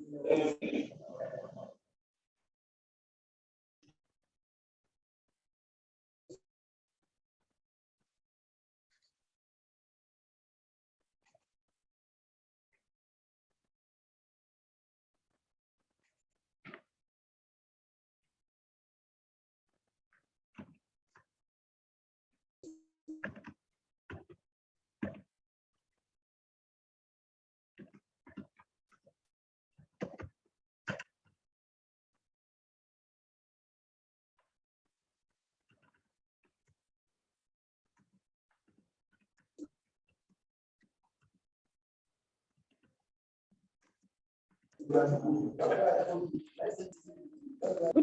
Good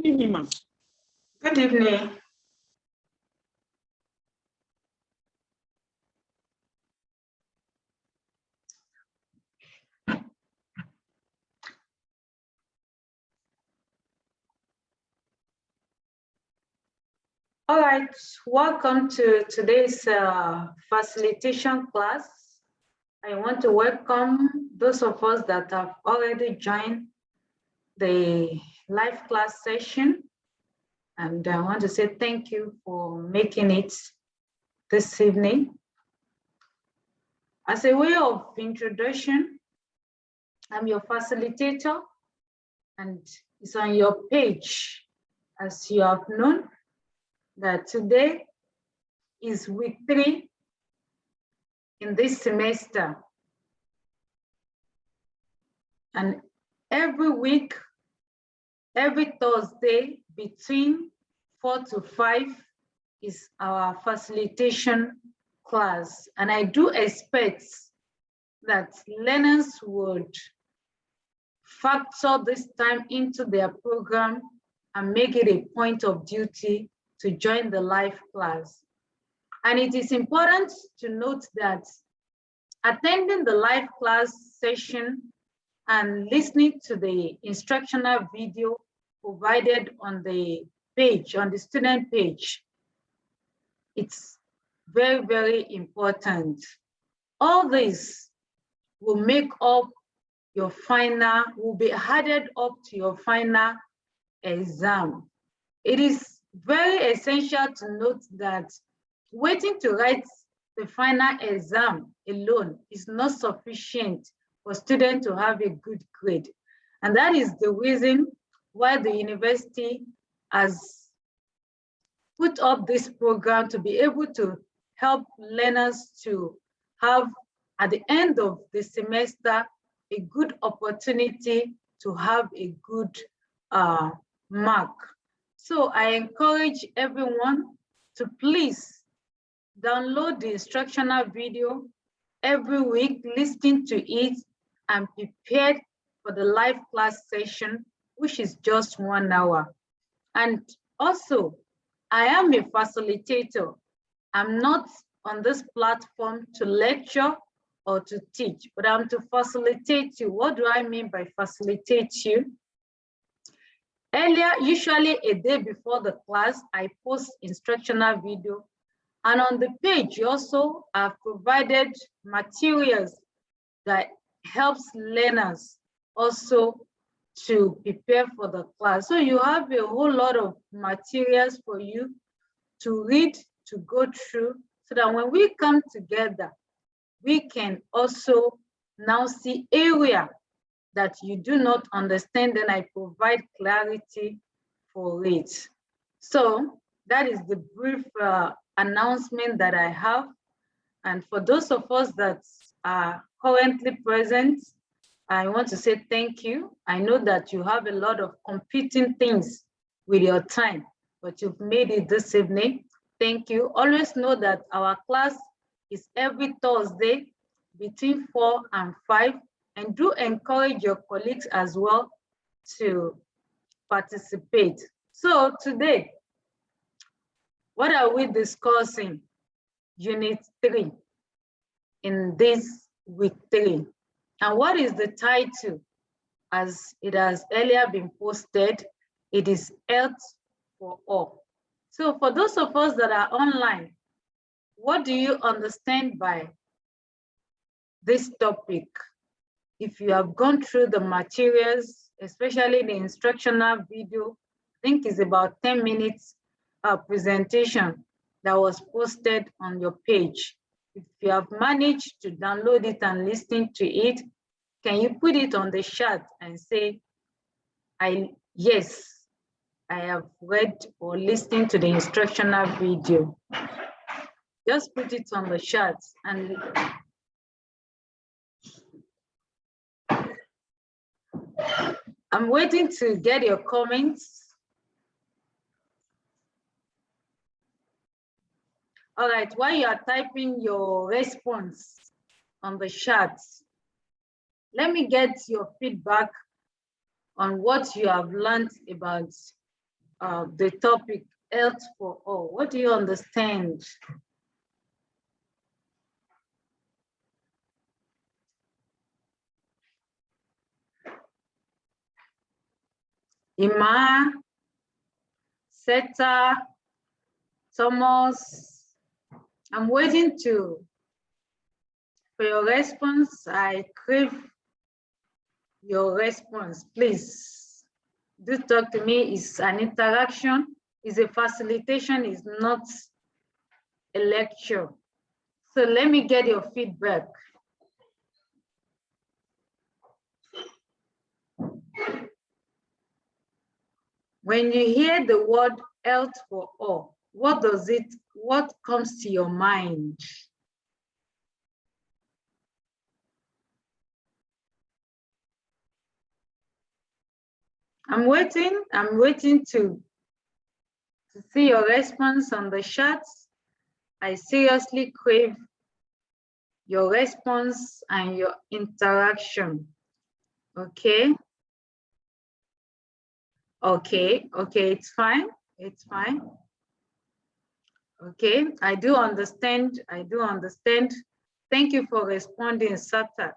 evening, ma'am. Good evening. All right, welcome to today's facilitation class. I want to welcome those of us that have already joined the live class session. And I want to say thank you for making it this evening. As a way of introduction, I'm your facilitator, and it's on your page, as you have known, that today is week 3 in this semester. And every week, every Thursday between 4 to 5 is our facilitation class. And I do expect that learners would factor this time into their program and make it a point of duty to join the live class. And it is important to note that attending the live class session and listening to the instructional video provided on the page, on the student page, it's very, very important. All this will make up your final, will be added up to your final exam. It is very essential to note that waiting to write the final exam alone is not sufficient for students to have a good grade. And that is the reason why the university has put up this program to be able to help learners to have, at the end of the semester, a good opportunity to have a good mark. So I encourage everyone to please download the instructional video every week, listen to it, and prepare for the live class session, which is just 1 hour. And also, I am a facilitator. I'm not on this platform to lecture or to teach, but I'm to facilitate you. What do I mean by facilitate you? Earlier, usually a day before the class, I post instructional video. And on the page, you also have provided materials that helps learners also to prepare for the class. So you have a whole lot of materials for you to read, to go through, so that when we come together, we can also now see area that you do not understand, and I provide clarity for it. So that is the brief announcement that I have. And for those of us that are currently present, I want to say thank you. I know that you have a lot of competing things with your time, but you've made it this evening. Thank you. Always know that our class is every Thursday between 4 and 5, and do encourage your colleagues as well to participate. So today, what are we discussing? Unit 3 in this week 3. And what is the title? As it has earlier been posted, it is Health for All. So for those of us that are online, what do you understand by this topic? if you have gone through the materials, especially the instructional video, I think it's about 10 minutes presentation that was posted on your page. If you have managed to download it and listen to it, can you put it on the chat and say, yes, I have read or listened to the instructional video. Just put it on the chat and I'm waiting to get your comments. All right, while you are typing your response on the chat, let me get your feedback on what you have learned about the topic Health for All. What do you understand? Ima, Seta, Thomas, I'm waiting for your response. I crave your response. Please do talk to me. It's an interaction, it's a facilitation, it's not a lecture. So let me get your feedback. When you hear the word Health for All, what comes to your mind? I'm waiting to see your response on the chat. I seriously crave your response and your interaction. Okay. Okay, it's fine. It's fine. Okay, I do understand. Thank you for responding, Sata.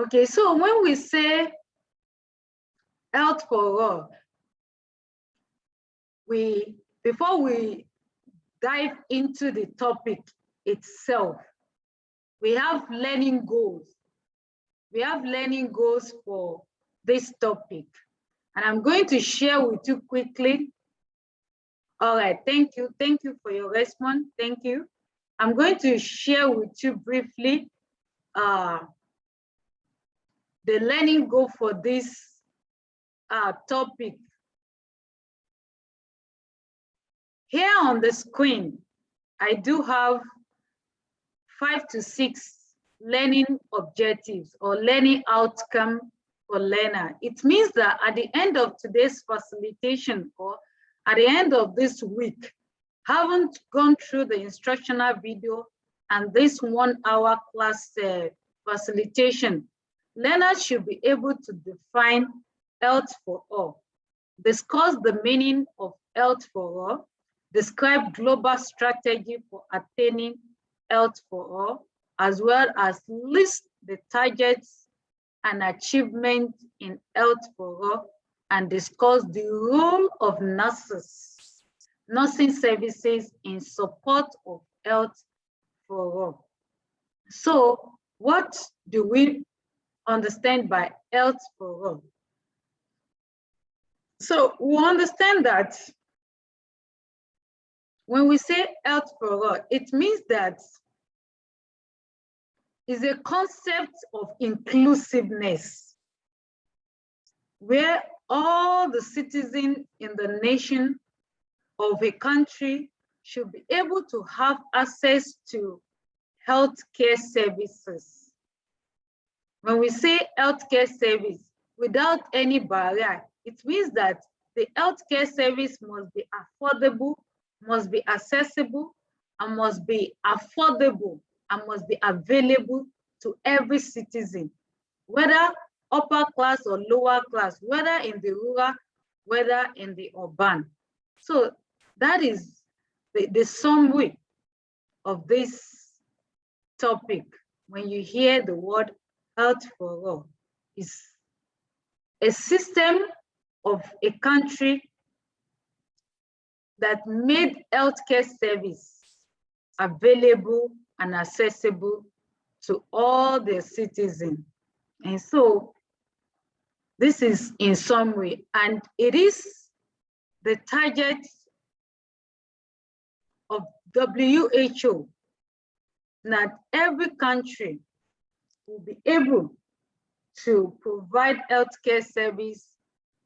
Okay, so when we say Health for All, before we dive into the topic itself, we have learning goals. We have learning goals for this topic, and I'm going to share with you quickly. All right, thank you for your response. Thank you. I'm going to share with you briefly the learning goal for this topic. Here on the screen, I do have 5 to 6 learning objectives or learning outcome for learner. It means that at the end of today's facilitation or at the end of this week, haven't gone through the instructional video and this 1 hour class facilitation, learners should be able to define Health for All, discuss the meaning of Health for All, describe global strategy for attaining Health for All, as well as list the targets and achievements in Health for All, and discuss the role of nursing services in support of Health for All. So what do we understand by Health for All? So we understand that when we say Health for All, it means that it's a concept of inclusiveness, where all the citizens in the nation of a country should be able to have access to healthcare services. When we say healthcare service, without any barrier, it means that the healthcare service must be affordable, must be accessible, and must be affordable and must be available to every citizen, whether upper class or lower class, whether in the rural, whether in the urban. So that is the summary of this topic. When you hear the word Health for All, is a system of a country that made healthcare service available and accessible to all their citizens. And so this is in summary, and it is the target of WHO that every country will be able to provide healthcare service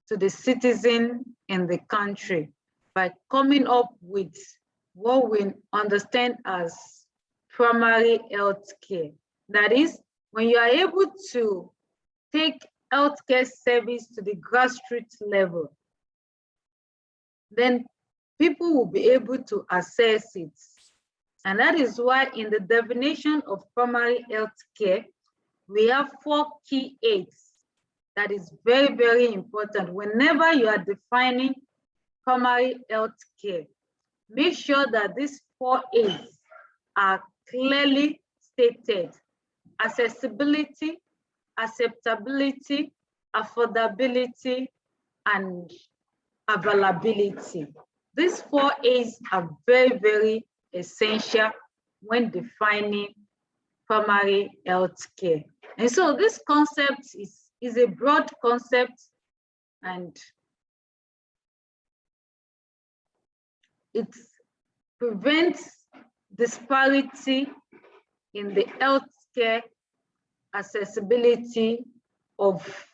to the citizen in the country by coming up with what we understand as primary healthcare. That is, when you are able to take healthcare service to the grassroots level, then people will be able to access it. And that is why in the definition of primary healthcare, we have 4 key aids. That is very, very important. Whenever you are defining primary healthcare, make sure that these 4 aids are clearly stated: accessibility, acceptability, affordability, and availability. These 4 A's are very, very essential when defining primary health care. And so this concept is a broad concept, and it prevents disparity in the healthcare accessibility of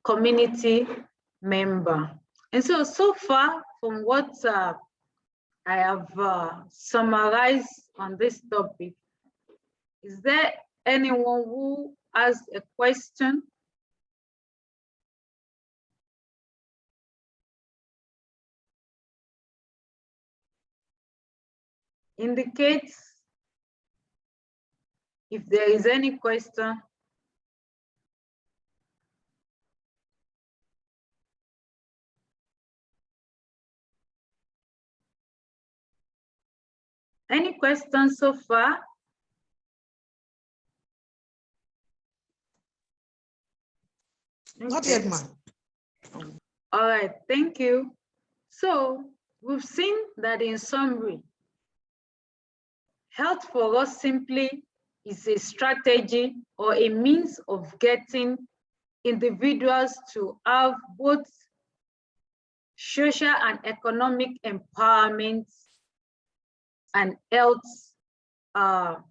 community member. And so far from what I have summarized on this topic, is there anyone who has a question? Indicate if there is any question. Any questions so far? Not yet, ma'am. All right, thank you. So we've seen that in summary, health for us simply is a strategy or a means of getting individuals to have both social and economic empowerment and health on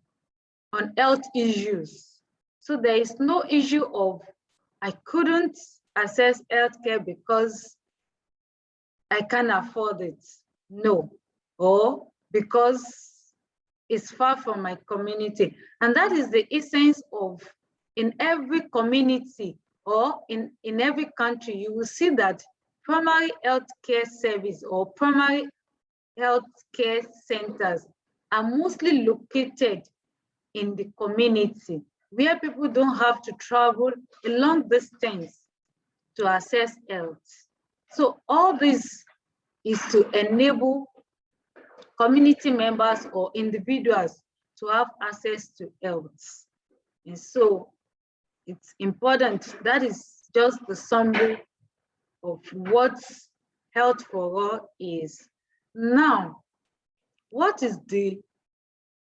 health issues. So there is no issue of I couldn't access healthcare because I can't afford it. No, or because it's far from my community. And that is the essence of, in every community or in every country, you will see that primary healthcare service or primary healthcare centers are mostly located in the community, where people don't have to travel a long distance to access health. So all this is to enable community members or individuals to have access to health. And so it's important. That is just the summary of what health for all is. Now, what is the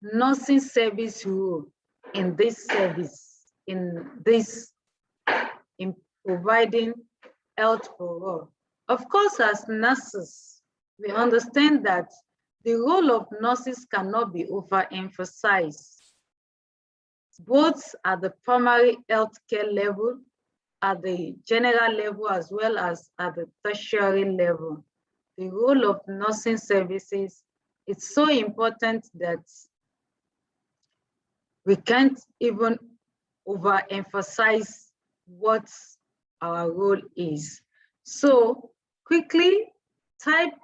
nursing service role in this service, in providing health for all? Of course, as nurses, we understand that the role of nurses cannot be overemphasized, both at the primary healthcare level, at the general level, as well as at the tertiary level. The role of nursing services is so important that we can't even overemphasize what our role is. So quickly type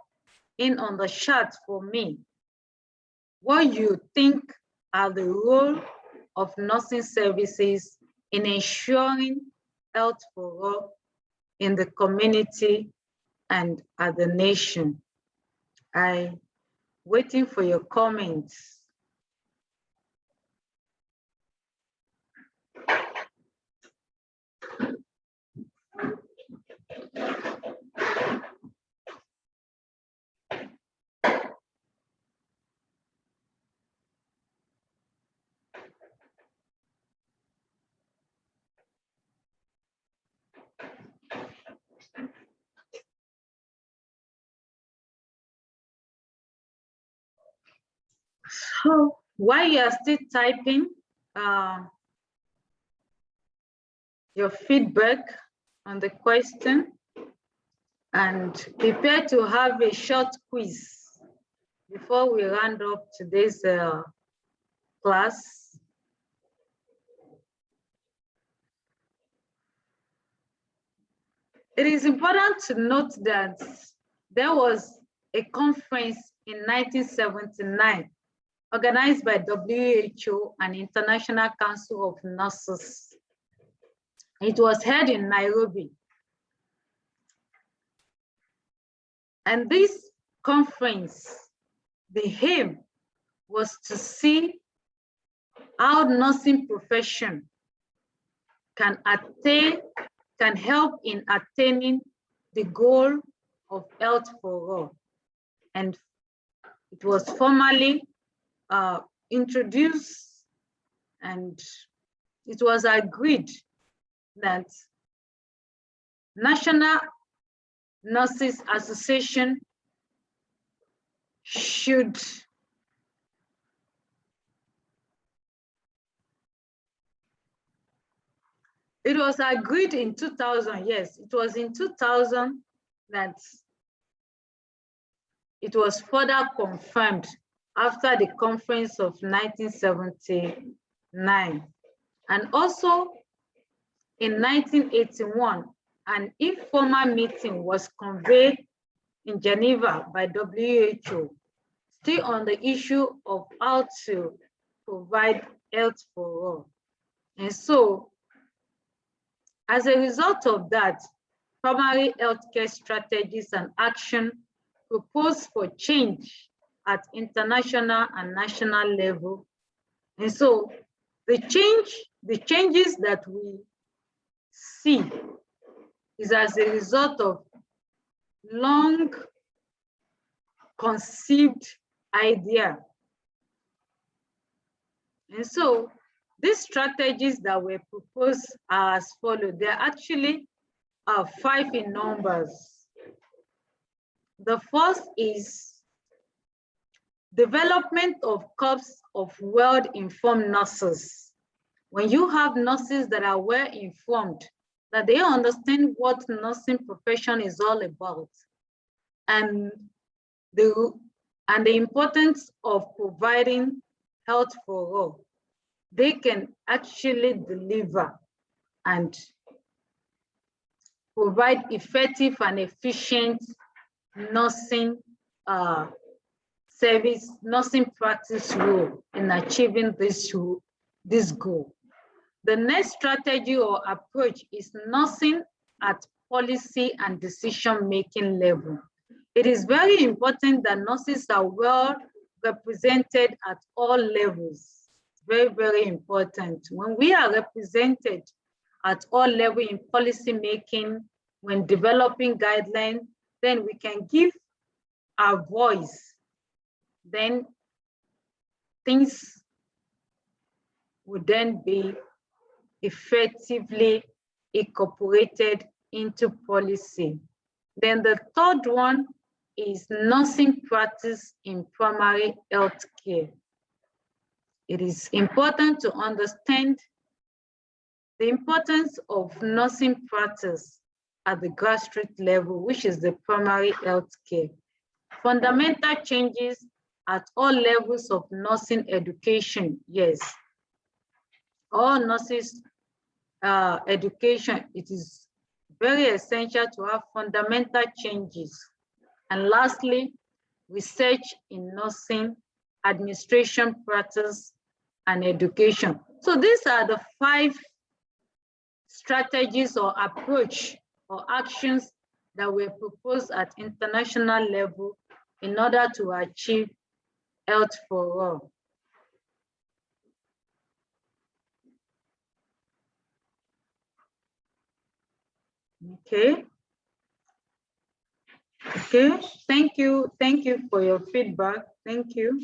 in on the chat for me what you think are the role of nursing services in ensuring health for all in the community and at the nation. I'm waiting for your comments. So while you are still typing your feedback on the question, and prepare to have a short quiz before we round up today's class. It is important to note that there was a conference in 1979 organized by WHO and International Council of Nurses. It was held in Nairobi. And this conference, the aim was to see how nursing profession can help in attaining the goal of health for all. And it was formally introduced, and it was agreed that National Nurses Association should it was agreed in 2000, yes, it was in 2000 that it was further confirmed after the conference of 1979. And also in 1981, an informal meeting was convened in Geneva by WHO, still on the issue of how to provide health for all. And so, as a result of that, primary healthcare strategies and action proposed for change at international and national level. And so the changes that we see is as a result of long conceived idea. And so these strategies that were proposed are as follows. There actually are 5 in numbers. The first is development of corps of well-informed nurses. When you have nurses that are well-informed, that they understand what nursing profession is all about, and the importance of providing health for all, they can actually deliver and provide effective and efficient nursing service, nursing practice role in achieving this goal. The next strategy or approach is nursing at policy and decision-making level. It is very important that nurses are well represented at all levels. Very, very important. When we are represented at all levels in policy making, when developing guidelines, then we can give our voice. Then things would then be effectively incorporated into policy. Then the third one is nursing practice in primary health care. It is important to understand the importance of nursing practice at the grassroots level, which is the primary health care. Fundamental changes at all levels of nursing education, yes. All nurses education, it is very essential to have fundamental changes. And lastly, research in nursing, administration practice, and education. So these are the 5 strategies or approach or actions that were proposed at international level in order to achieve health for all. Okay. Okay, thank you for your feedback. Thank you.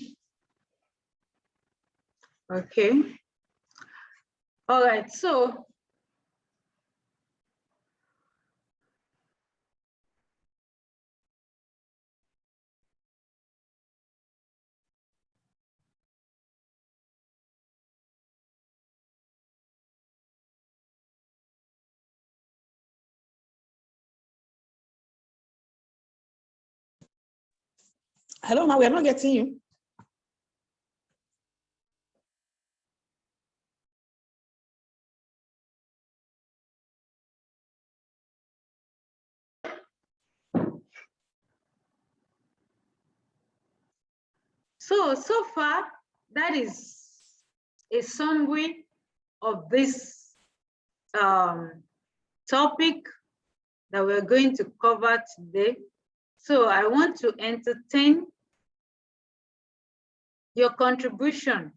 Okay. All right, so Hello, ma, we are not getting you. So far, that is a summary of this topic that we're going to cover today. So I want to entertain your contribution.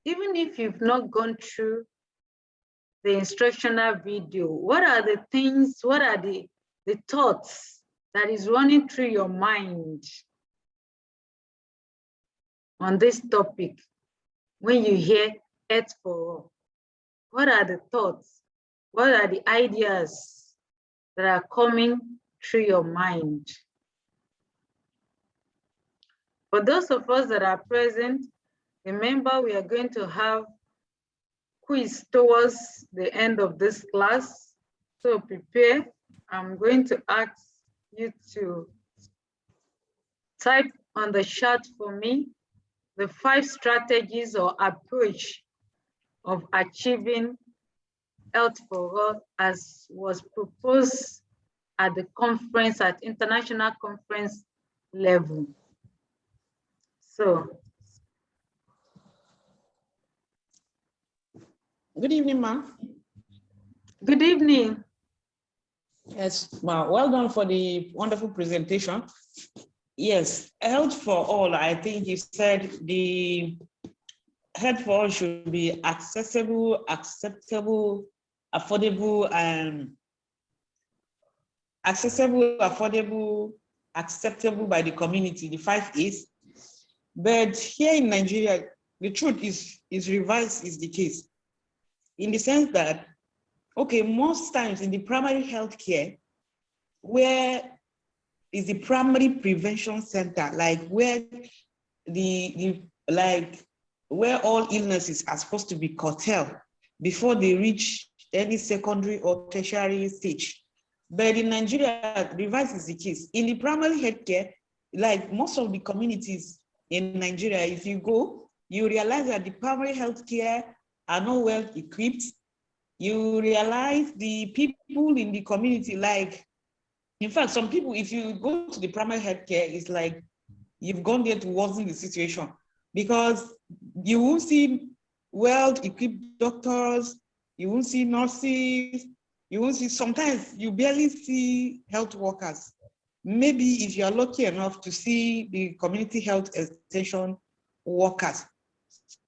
Even if you've not gone through the instructional video, what are the things, what are the thoughts that is running through your mind on this topic when you hear Health for All? What are the thoughts? What are the ideas that are coming through your mind? For those of us that are present, remember we are going to have quiz towards the end of this class. So prepare. I'm going to ask you to type on the chat for me the 5 strategies or approach of achieving Health for All as was proposed at the conference, at international conference level. So. Good evening, ma'am. Good evening. Yes, ma, well done for the wonderful presentation. Yes, Health for All, I think you said the Health for All should be accessible, acceptable, affordable, and accessible, affordable, acceptable by the community, the 5 A's. But here in Nigeria, the truth is reverse is the case, in the sense that, okay, most times in the primary health care, where is the primary prevention center, like where where all illnesses are supposed to be curtailed before they reach any secondary or tertiary stage. But in Nigeria, reverse is the case. In the primary healthcare, like most of the communities in Nigeria, if you go, you realize that the primary healthcare are not well equipped. You realize the people in the community, like, in fact, some people, if you go to the primary healthcare, it's like you've gone there to worsen the situation, because you won't see well-equipped doctors, you won't see nurses, you won't see, sometimes you barely see health workers. Maybe if you are lucky enough to see the community health extension workers.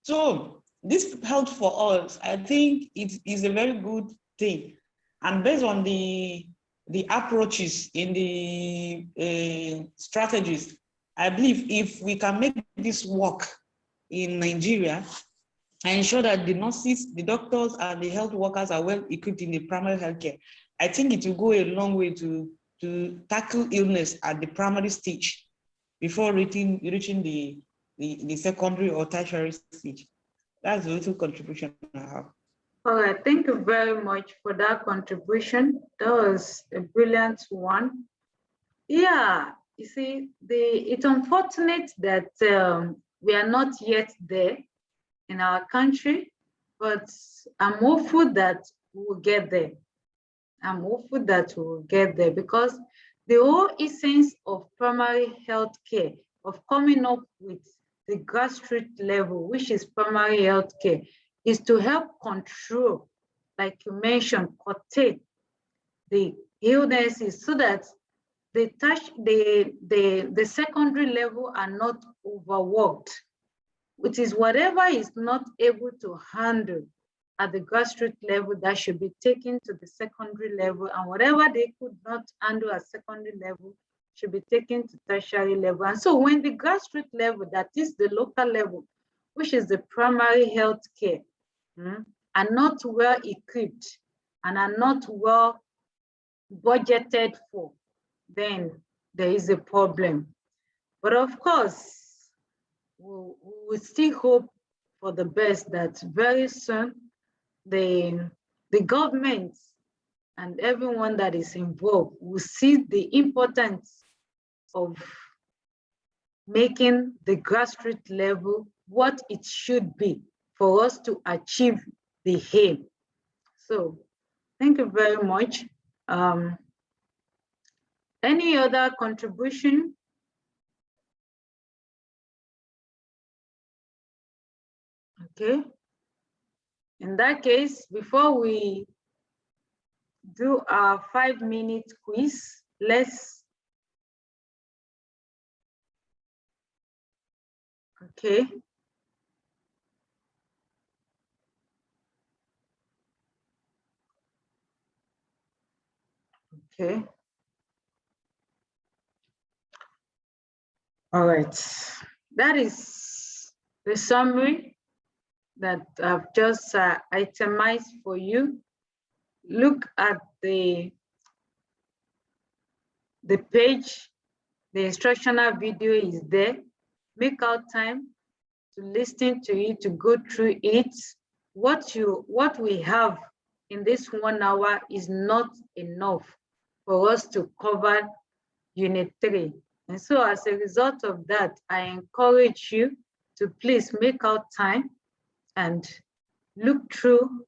So this Health for All, I think it is a very good thing. And based on the approaches in the strategies, I believe if we can make this work in Nigeria and ensure that the nurses, the doctors, and the health workers are well equipped in the primary healthcare, I think it will go a long way to tackle illness at the primary stage before reaching the secondary or tertiary stage. That's a little contribution I have. All right, thank you very much for that contribution. That was a brilliant one. Yeah, you see, it's unfortunate that we are not yet there in our country, but I'm hopeful that we will get there. I'm hopeful that we will get there, because the whole essence of primary health care, of coming up with the grassroots level, which is primary health care, is to help control, like you mentioned, curtail the illnesses so that the secondary level are not overworked, which is whatever is not able to handle at the grassroots level that should be taken to the secondary level, and whatever they could not handle at secondary level should be taken to tertiary level. And so when the grassroots level, that is the local level, which is the primary health care, are not well equipped and are not well budgeted for, then there is a problem. But of course, we still hope for the best, that very soon the government and everyone that is involved will see the importance of making the grassroots level what it should be for us to achieve the aim. So thank you very much. Any other contribution? Okay. In that case, before we do our 5-minute quiz, okay. Okay. All right. That is the summary that I've just itemized for you. Look at the page. The instructional video is there. Make out time to listen to it, to go through it. What we have in this 1 hour is not enough for us to cover Unit 3. And so as a result of that, I encourage you to please make out time and look through,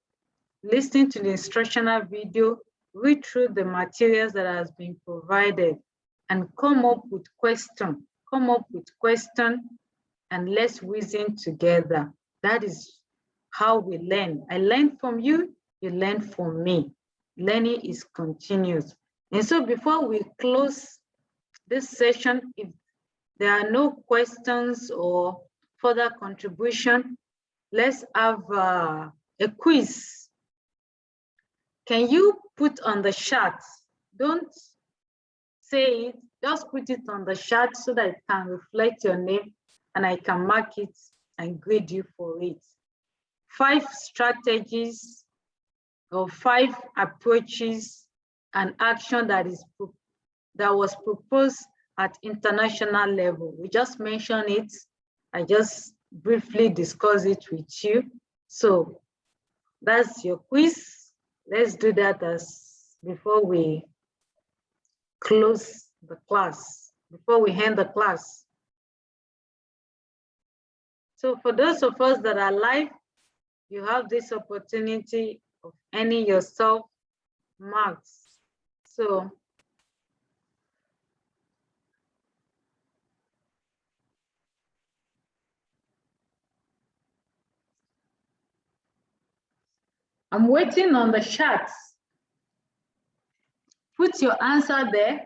listen to the instructional video, read through the materials that has been provided, and come up with question. And let's reason together. That is how we learn. I learn from you, you learn from me. Learning is continuous. And so before we close this session, if there are no questions or further contribution, let's have a quiz. Can you put on the chat? Don't say it, just put it on the chat so that it can reflect your name and I can mark it and grade you for it. 5 strategies or 5 approaches and action that was proposed at international level. We just mentioned it. I just briefly discussed it with you. So that's your quiz. Let's do that before we close the class, before we end the class. So for those of us that are live, you have this opportunity of earning yourself marks. So I'm waiting on the chat. Put your answer there.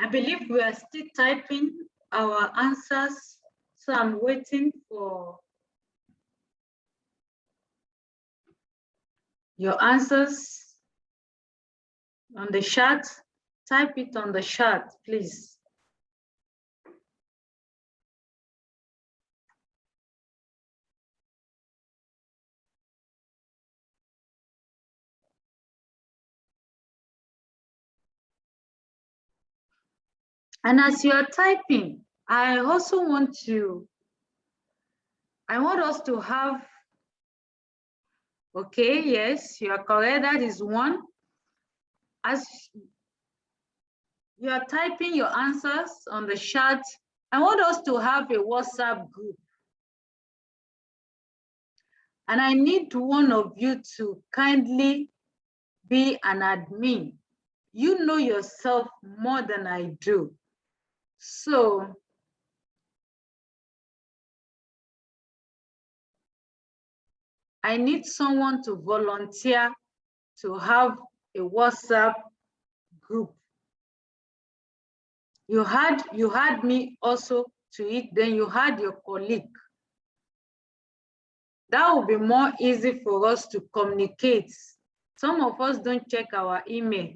I believe we are still typing our answers, so I'm waiting for your answers on the chat. Type it on the chat, please. And as you are typing, I also want us to have, okay, yes, you are correct, that is one. As you are typing your answers on the chat, I want us to have a WhatsApp group. And I need one of you to kindly be an admin. You know yourself more than I do. So I need someone to volunteer to have a WhatsApp group. You had me also to it, then you had your colleague. That will be more easy for us to communicate. Some of us don't check our email.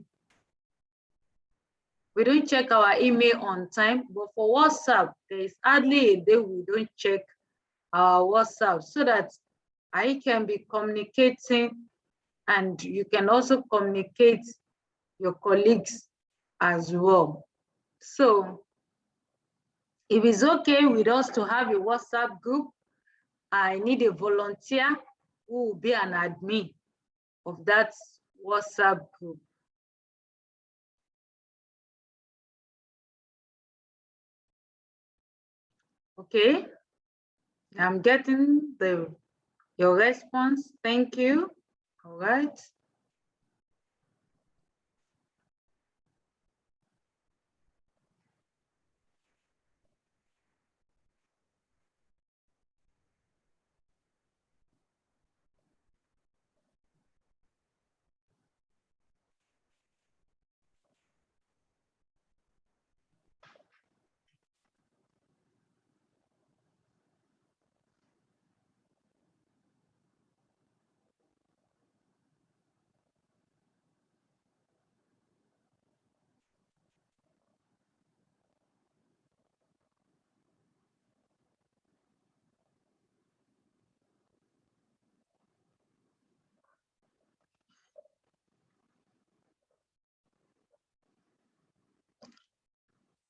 We don't check our email on time, but for WhatsApp, there is hardly a day we don't check our WhatsApp, so that I can be communicating and you can also communicate your colleagues as well. So if it's okay with us to have a WhatsApp group, I need a volunteer who will be an admin of that WhatsApp group. Okay, I'm getting your response. Thank you. All right.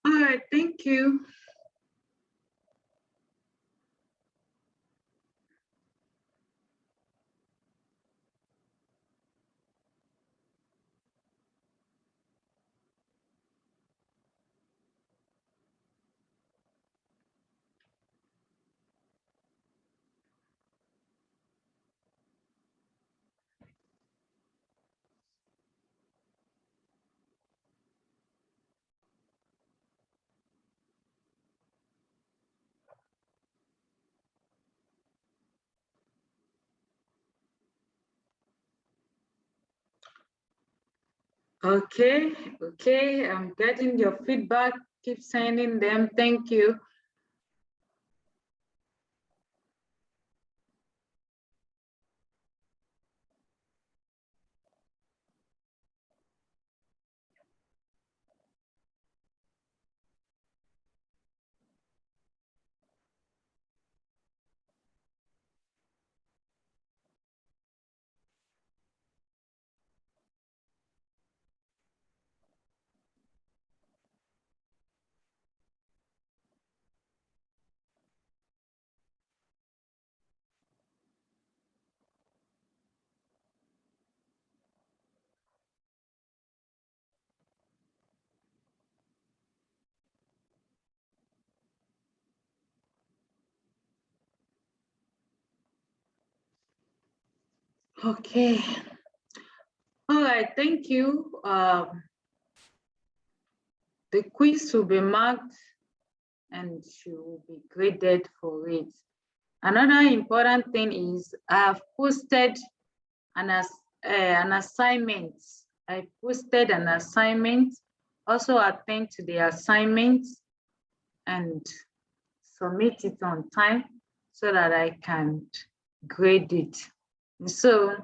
All right, thank you. Okay, I'm getting your feedback. Keep sending them. Thank you. Okay. All right, thank you. The quiz will be marked and she will be graded for it. Another important thing is I have posted an assignment. I posted an assignment also attend to the assignments and submit it on time so that I can grade it. And so,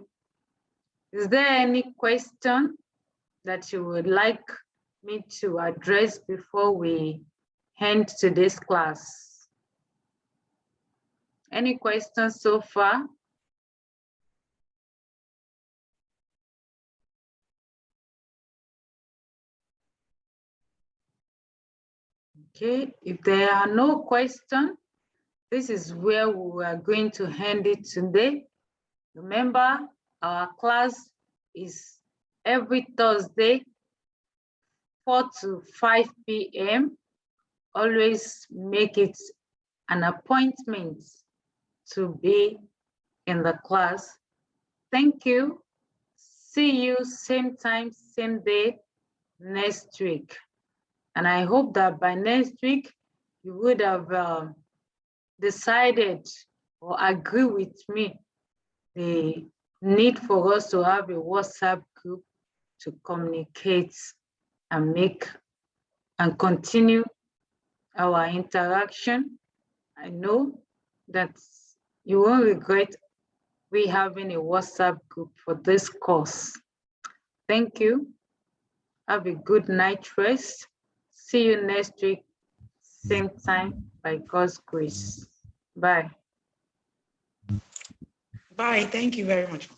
is there any question that you would like me to address before we end today's class? Any questions so far? Okay, if there are no questions, this is where we are going to end it today. Remember, our class is every Thursday, 4 to 5 p.m. Always make it an appointment to be in the class. Thank you. See you same time, same day next week. And I hope that by next week, you would have decided or agree with me the need for us to have a WhatsApp group to communicate and make and continue our interaction. I know that you won't regret we having a WhatsApp group for this course. Thank you. Have a good night rest. See you next week, same time, by God's grace. Bye. Bye. Thank you very much.